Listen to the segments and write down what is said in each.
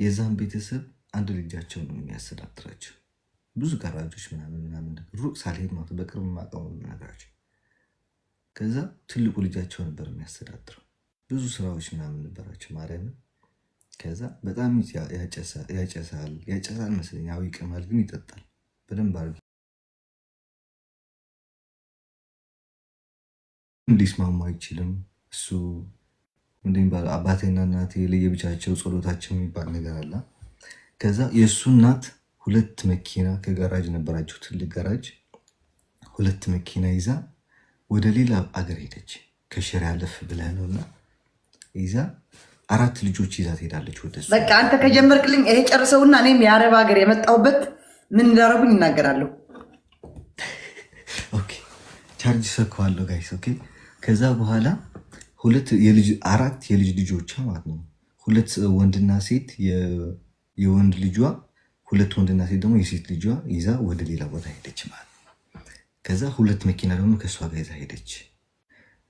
የዛን ቤተሰብ አንድ ልጃቸው ነው የሚያስተዳድራቸው። ብዙ ጋራጆች ምናምን ሩቅ ሳልሄድ ማለት በቅርብ ማቀሙ ነገራቸው። ከዛ ትልቁ ልጃቸው ነበር የሚያስተዳድረው። ብዙ ስራዎች ምናምን ነበራቸው ማርያምን። ከዛ በጣም ያጨሳል መስለኝ፣ ያው ይቅማል ግን ይጠጣል በደንብ አድርጎ። ሊስማማ አይችልም እሱ እንደሚባለው አባቴና እናቴ ለየብቻቸው ጸሎታቸው የሚባል ነገር አለ። ከዛ የእሱ እናት 2 መኪና ከጋራጅ ነበራቸው፣ ትልቅ ጋራጅ 2 መኪና ይዛ ወደ ሌላ አገር ሄደች። ከሽሬ አለፍ ብለህ ነውና ይዛ 4 ልጆች ይዛ ትሄዳለች ወደሱ። በቃ አንተ ከጀመርክልኝ ይሄ ጨርሰውና እኔም የአረብ ሀገር የመጣሁበት ምን እንዳረጉኝ እናገራለሁ። ኦኬ ቻርጅ ሰካዋለሁ ጋይስ። ኦኬ ከዛ በኋላ 4 የልጅ ልጆቿ ማለት ነው። 2 ወንድና ሴት፣ የወንድ ልጇ 2 ወንድና ሴት ደግሞ የሴት ልጇ ይዛ ወደ ሌላ ቦታ ሄደች ማለት ነው። ከዛ 2 መኪና ደግሞ ከእሷ ጋር ይዛ ሄደች።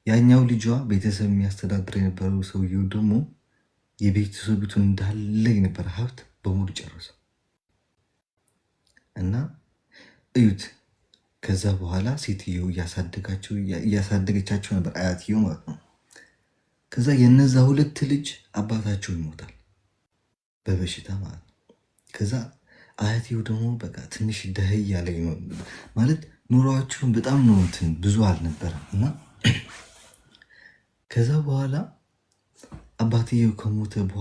ያኛው ልጇ ቤተሰብ የሚያስተዳድር የነበረው ሰውየው ደግሞ የቤተሰቡትን እንዳለ የነበረ ሀብት በሙሉ ጨረሰው እና እዩት። ከዛ በኋላ ሴትየው እያሳደገቻቸው ነበር፣ አያትየው ማለት ነው። ከዛ የነዛ 2 ልጅ አባታቸው ይሞታል በበሽታ ማለት ነው። ከዛ አያትየው ደግሞ በቃ ትንሽ ደህይ ያለ ማለት ኑሯቸውን በጣም ነው እንትን ብዙ አልነበረም እና ከዛ በኋላ አባትየው ከሞተ